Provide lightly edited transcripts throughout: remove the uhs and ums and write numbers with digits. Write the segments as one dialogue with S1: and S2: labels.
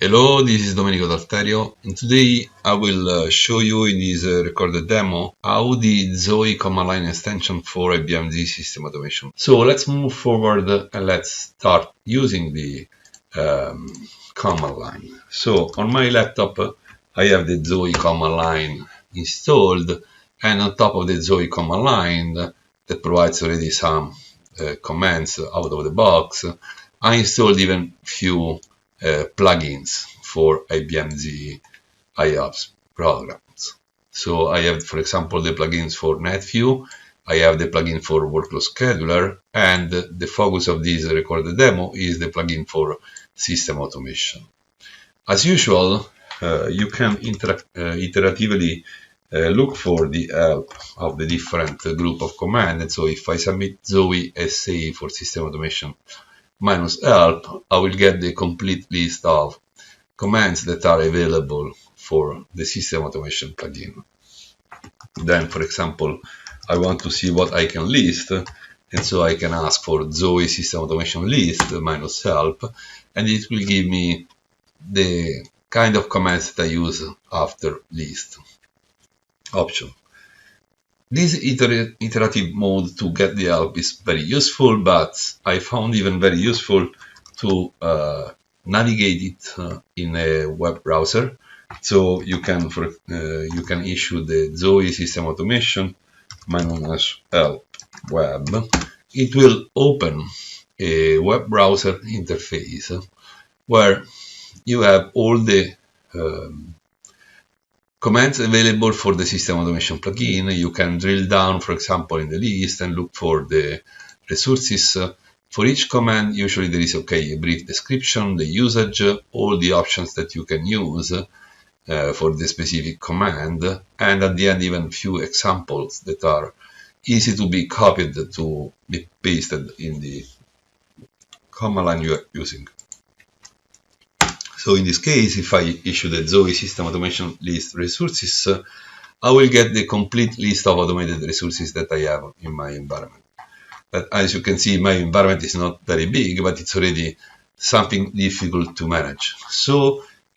S1: Hello, this is Domenico D'Alterio, and today I will show you in this recorded demo how the Zowe Command Line extension for IBM Z system automation. So let's move forward and let's start using the command line. So on my laptop I have the Zowe Command Line installed, and on top of the Zowe Command Line that provides already some commands out of the box, I installed even few plugins for IBM Z IOPS programs. So I have, for example, the plugins for NetView, I have the plugin for Workload Scheduler, and the focus of this recorded demo is the plugin for system automation. As usual, you can iteratively look for the help of the different group of commands. And so if I submit Zowe SA for system automation -help, I will get the complete list of commands that are available for the system automation plugin. Then, for example, I want to see what I can list, and so I can ask for Zowe system automation list -help, and it will give me the kind of commands that I use after list option. This iterative mode to get the help is very useful, but I found even very useful to navigate it in a web browser. So you can issue the Zowe system automation -help web. It will open a web browser interface where you have all the commands available for the system automation plugin. You can drill down, for example, in the list and look for the resources. For each command, usually there is a brief description, the usage, all the options that you can use for the specific command, and at the end even few examples that are easy to be copied to be pasted in the command line you are using. So in this case, if I issue the Zowe system automation list resources, I will get the complete list of automated resources that I have in my environment. But as you can see, my environment is not very big, but it's already something difficult to manage. So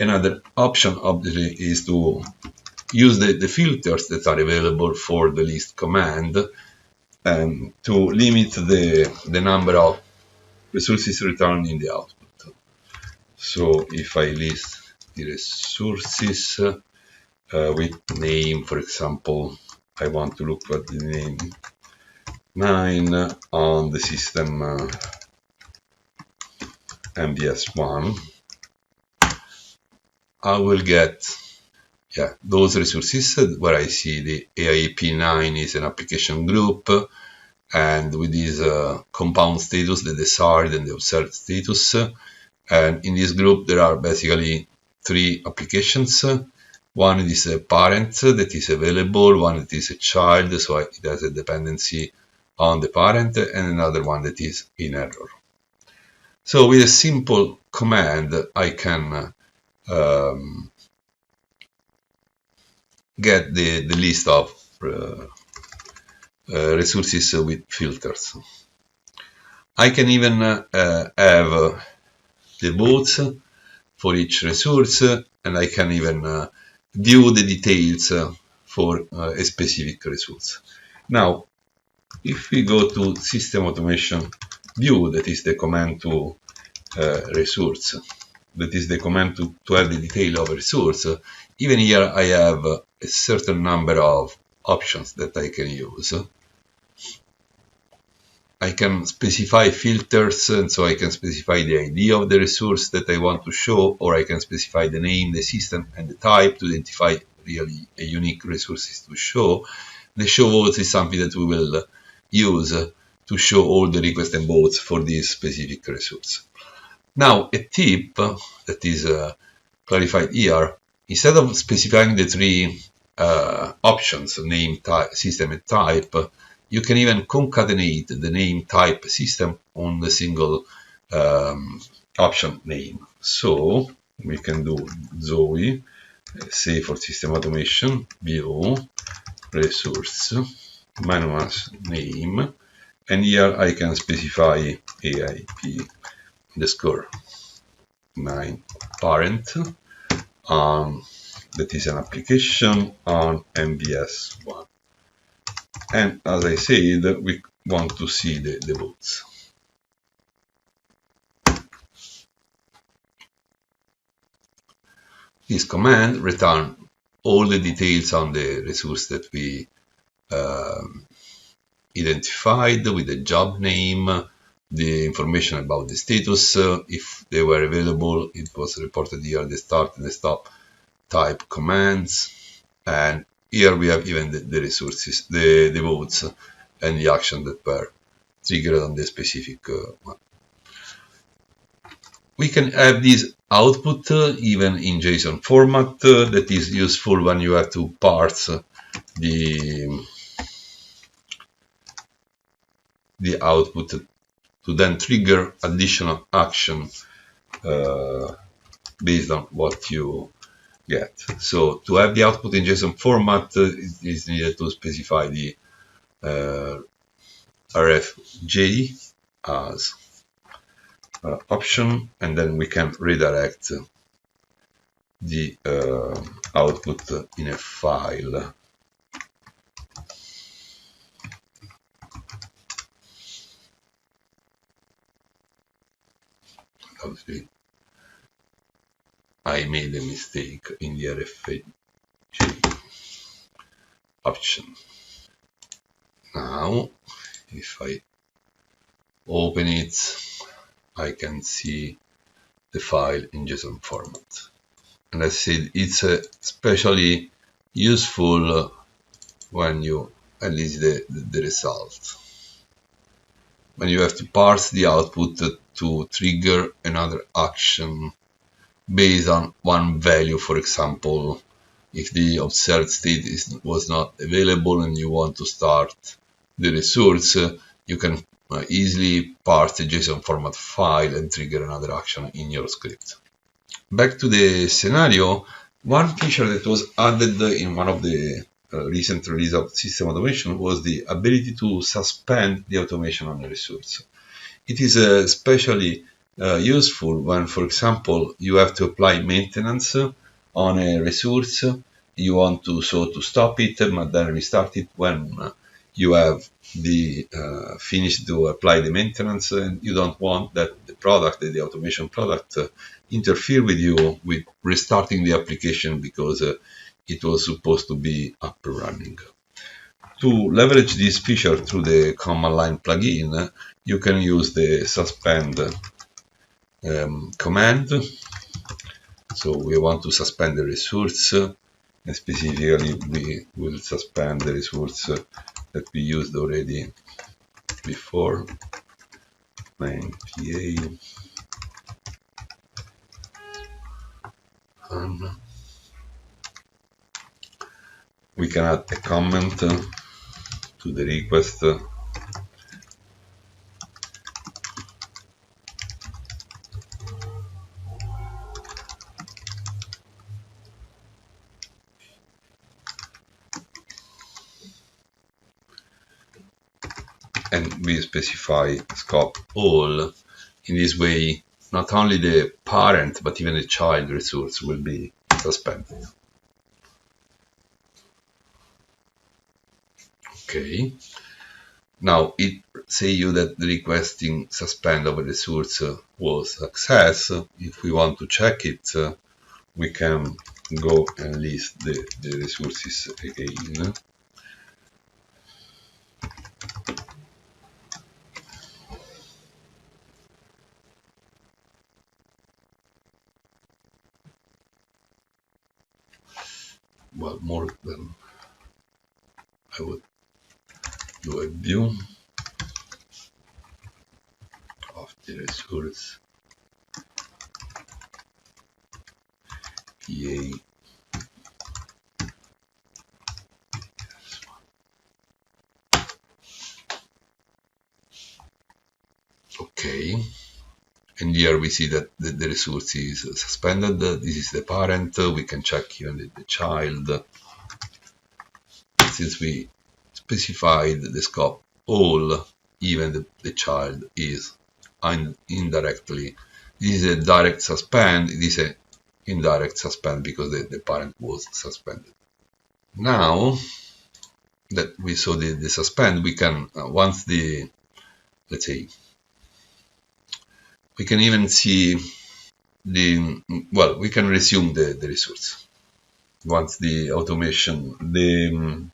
S1: another option obviously is to use the filters that are available for the list command and to limit the number of resources returned in the output. So if I list the resources with name, for example, I want to look at the name 9 on the system MBS1, I will get those resources where I see the AIP9 is an application group, and with this compound status, the desired and the observed status. And in this group, there are basically 3 applications. One is a parent that is available, one that is a child, so it has a dependency on the parent, and another one that is in error. So with a simple command, I can get the list of resources with filters. I can even have the votes for each resource, and I can even view the details for a specific resource. Now, if we go to system automation view, that is the command to resource, that is the command to have the detail of a resource, even here I have a certain number of options that I can use. I can specify filters, and so I can specify the ID of the resource that I want to show, or I can specify the name, the system, and the type to identify really a unique resources to show. The show votes is something that we will use to show all the requests and votes for this specific resource. Now, a tip that is clarified here, instead of specifying the 3 options, name, type, system, and type, you can even concatenate the name, type, system on the single option name. So we can do Zowe, say for system automation, view, resource, -name, and here I can specify AIP, the score. 9 parent that is an application on MVS1. And as I said, we want to see the votes. This command returns all the details on the resource that we identified with the job name, the information about the status, if they were available, it was reported here, the start and the stop type commands, and here we have even the resources, the votes, and the action that were triggered on the specific one. We can have this output even in JSON format that is useful when you have to parse the output to then trigger additional action based on what you get. So to have the output in JSON format, it is needed to specify the RFJ as option, and then we can redirect the output in a file. Obviously, I made a mistake in the RFJ option. Now, if I open it, I can see the file in JSON format. And I said it's especially useful when you release the result. When you have to parse the output to trigger another action based on one value, for example, if the observed state was not available and you want to start the resource, you can easily parse the JSON format file and trigger another action in your script. Back to the scenario, one feature that was added in one of the recent release of system automation was the ability to suspend the automation on a resource. It is especially useful when, for example, you have to apply maintenance on a resource. You want to stop it but then restart it when you have finished to apply the maintenance, and you don't want that the automation product interfere with you with restarting the application because it was supposed to be up and running. To leverage this feature through the command line plugin, you can use the suspend command. So we want to suspend the resource, and specifically we will suspend the resource that we used already before, main PA, and we can add a comment to the request. And we specify scope all. In this way, not only the parent but even the child resource will be suspended. Okay. Now it say you that the requesting suspend of a resource was success. If we want to check it, we can go and list the resources again. Well, more than I would do a view of the resource PA. Okay, and here we see that the resource is suspended. This is the parent. We can check even the child. Since we specified the scope all, even the child is indirectly This is a direct suspend. It is a indirect suspend because the parent was suspended. Now that we saw the suspend, we can once the, let's say, we can even see the, well, we can resume the resource once the automation, the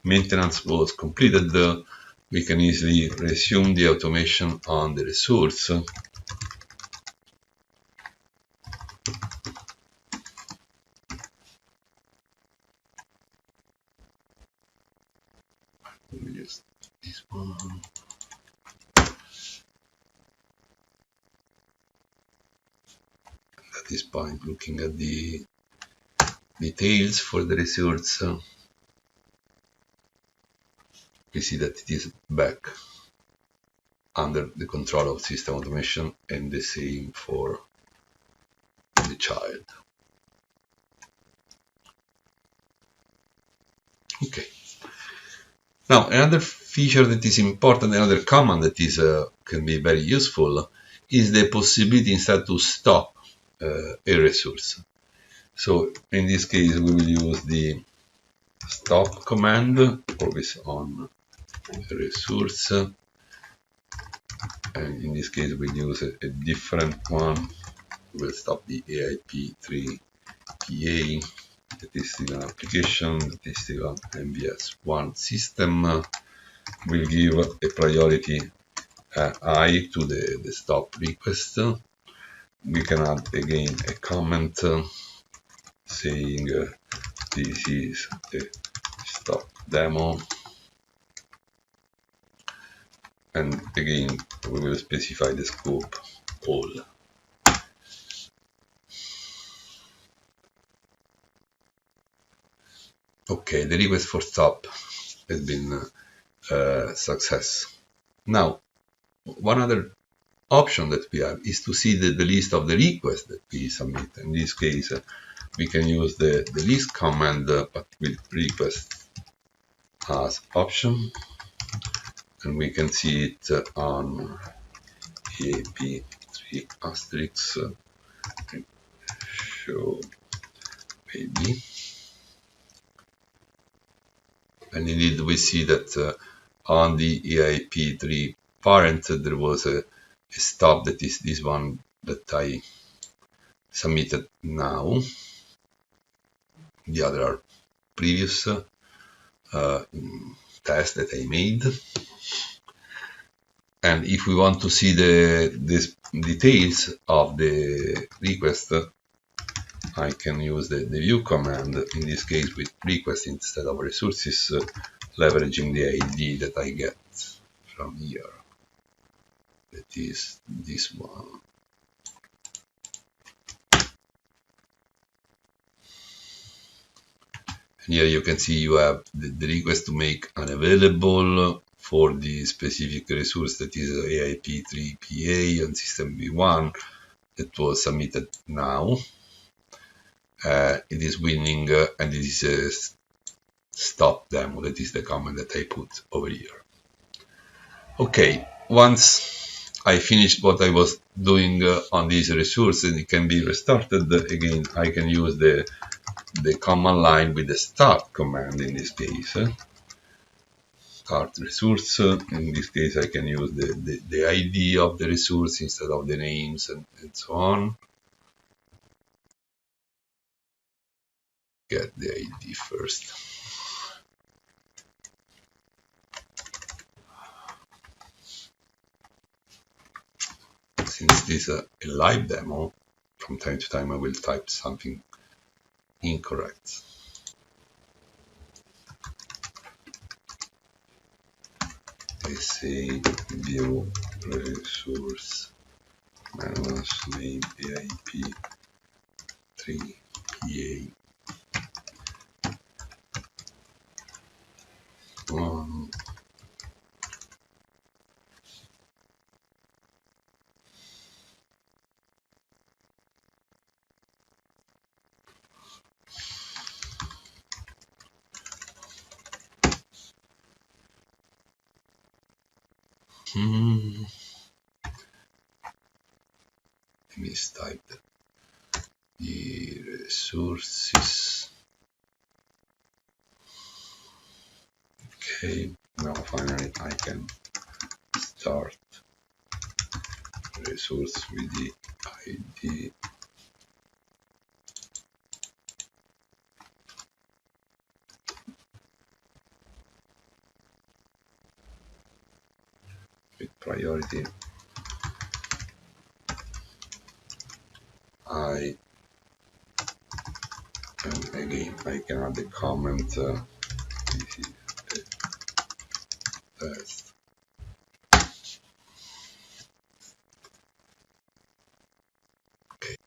S1: maintenance was completed. We can easily resume the automation on the resource. Let me use this one. At this point, looking at the details for the resource, we see that it is back under the control of system automation, and the same for the child. Okay. Now, another feature that is important, another command that is can be very useful, is the possibility instead to stop a resource. So in this case, we will use the stop command, always on a resource, and in this case we'll use a different one. We'll stop the AIP3PA, statistical application, statistical MBS1 system. Will give a priority I to the stop request. We can add again a comment saying this is a stop demo, and again we will specify the scope all. Okay, the request for stop has been success. Now, one other option that we have is to see the list of the requests that we submit. In this case, we can use the list command, but with request as option, and we can see it on AIP3 asterisk show maybe. And indeed we see that on the AIP3 parent there was a stop, that is this one that I submitted now. The other are previous tests that I made. And if we want to see the details of the request, I can use the view command, in this case with request instead of resources, leveraging the ID that I get from here. That is this one. And here you can see you have the request to make unavailable for the specific resource, that is AIP3PA on system V1, that was submitted now. It is winning, and it is a stop demo. That is the comment that I put over here. Okay, once I finished what I was doing on this resource and it can be restarted, again I can use the command line with the start command. In this case, start resource. In this case, I can use the ID of the resource instead of the names and so on. Get the ID first. Since this is a live demo, from time to time I will type something incorrect. I say view resource manage name AIP3PA. Let me is type the resources. Okay, now finally I can start resource with the ID. With priority. And again I can add the comment. This is a test. Okay,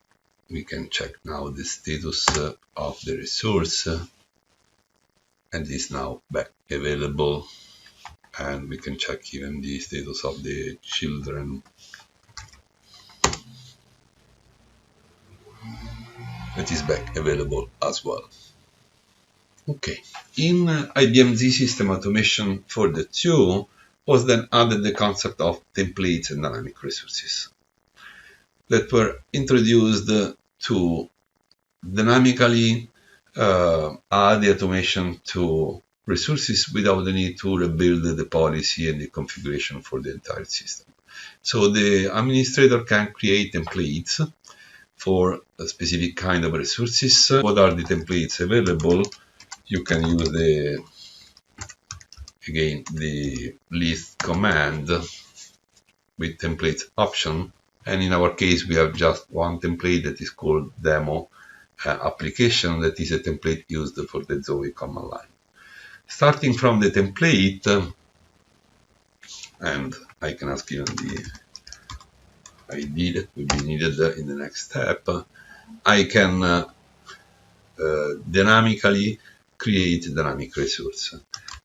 S1: we can check now the status of the resource, and it is now back available. And we can check even the status of the children. It is back available as well. Okay, in IBM Z System Automation for the 2 was then added the concept of templates and dynamic resources that were introduced to dynamically add the automation to resources without the need to rebuild the policy and the configuration for the entire system. So the administrator can create templates for a specific kind of resources. What are the templates available? You can use the list command with templates option, and in our case we have just one template that is called demo application, that is a template used for the Zowe command line. Starting from the template, and I can ask even the ID that will be needed in the next step, I can dynamically create a dynamic resource,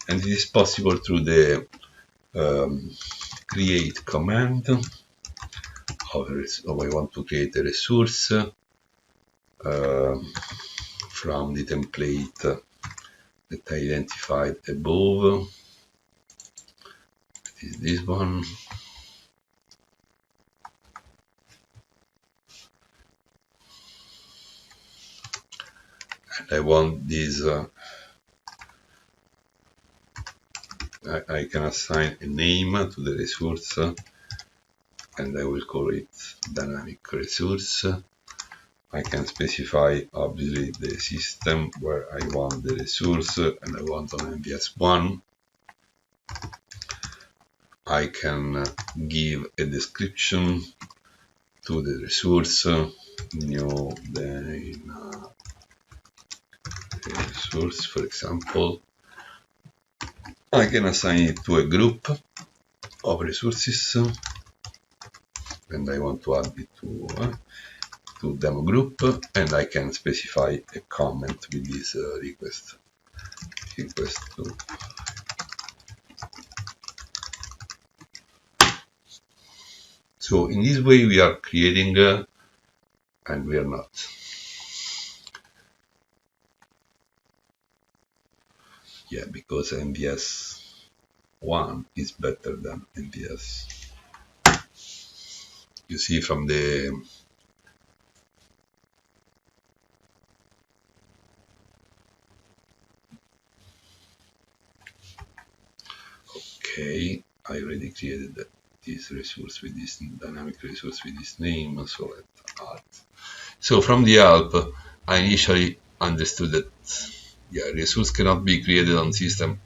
S1: and it is possible through the create command. I want to create a resource from the template that I identified above. It is this one. And I want this, I can assign a name to the resource, and I will call it dynamic resource. I can specify obviously the system where I want the resource, and I want on MVS 1. I can give a description to the resource, new resource, for example. I can assign it to a group of resources, and I want to add it to demo group, and I can specify a comment with this request to. So in this way we are creating, and we are not. Yeah, because MVS 1 is better than MVS. You see from the okay, I already created this resource with this dynamic resource with this name, so let's add. So from the help, I initially understood that resource cannot be created on system,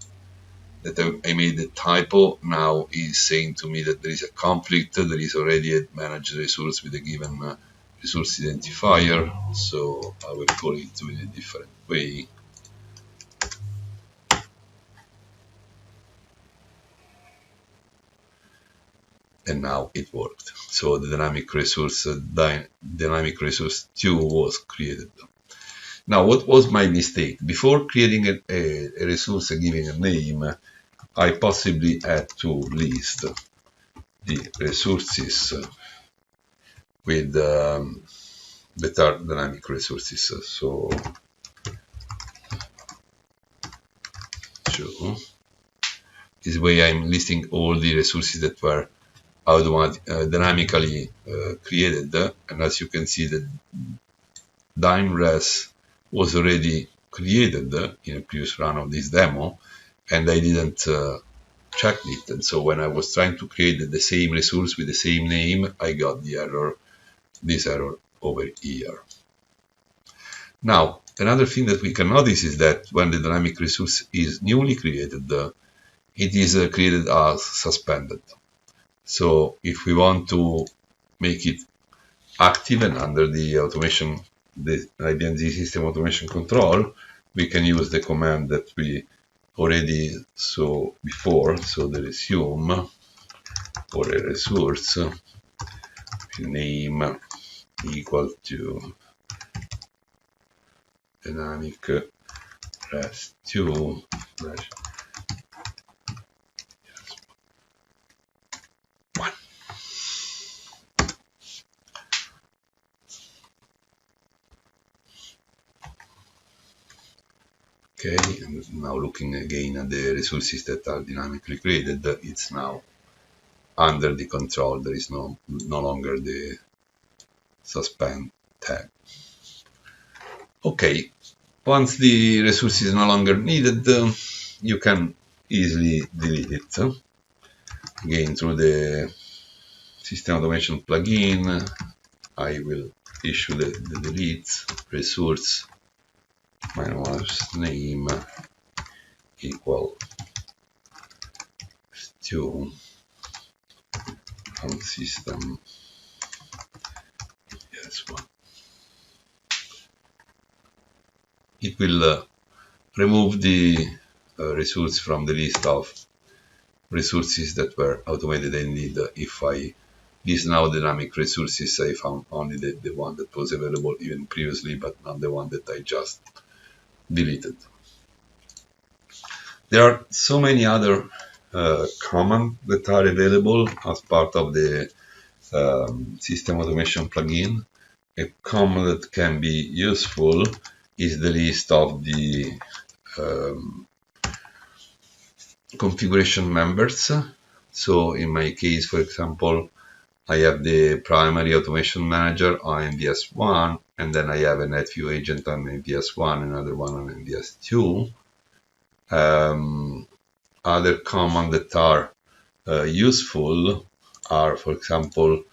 S1: that I made a typo. Now is saying to me that there is a conflict, there is already a managed resource with a given resource identifier, so I will call it in a different way. And now it worked. So the dynamic resource 2 was created. Now, what was my mistake? Before creating a resource and giving a name, I possibly had to list the resources with that are dynamic resources. So this way I'm listing all the resources that were dynamically created, and as you can see, the dim res was already created in a previous run of this demo, and I didn't check it, and so when I was trying to create the same resource with the same name, I got the error, this error over here. Now, another thing that we can notice is that when the dynamic resource is newly created, it is created as suspended. So if we want to make it active and under the automation, the IBM Z system automation control, we can use the command that we already saw before. So the resume for a resource name equal to dynamic res2 slash one. Okay, and now looking again at the resources that are dynamically created, it's now under the control. There is no longer the suspend tag. Okay, once the resource is no longer needed, you can easily delete it. Again, through the system automation plugin, I will issue the delete resource minus name equal to system yes1. It will remove the resource from the list of resources that were automated and need. If I list now dynamic resources, I found only the one that was available even previously, but not the one that I just deleted. There are so many other commands that are available as part of the system automation plugin. A command that can be useful is the list of the configuration members. So in my case, for example, I have the primary automation manager on MVS1, and then I have a NetView agent on MVS1, another one on MVS2. Other commands that are useful are, for example,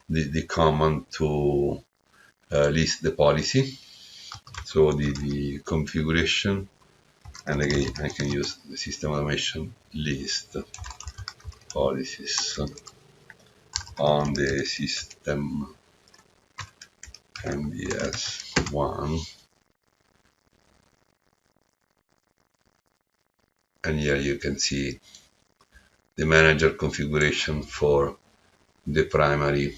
S1: the command to list the policy. So the configuration, and again I can use the system automation list policies on the system MVS1, and here you can see the manager configuration for the primary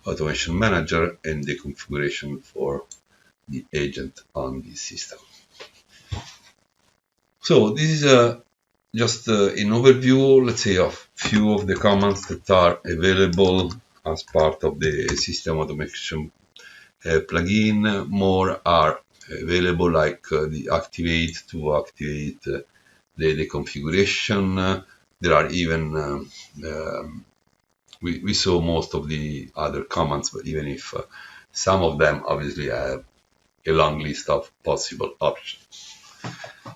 S1: automation manager and the configuration for the agent on the system. So this is just an overview, let's say, of few of the commands that are available as part of the system automation plugin. More are available, like the activate to activate the configuration. There are even we saw most of the other commands, but even if some of them obviously have a long list of possible options.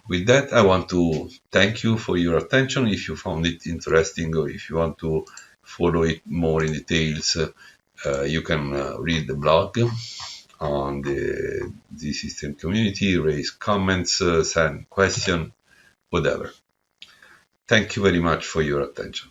S1: With that, I want to thank you for your attention. If you found it interesting, or if you want to follow it more in details, you can read the blog on the system community, raise comments, send questions, whatever. Thank you very much for your attention.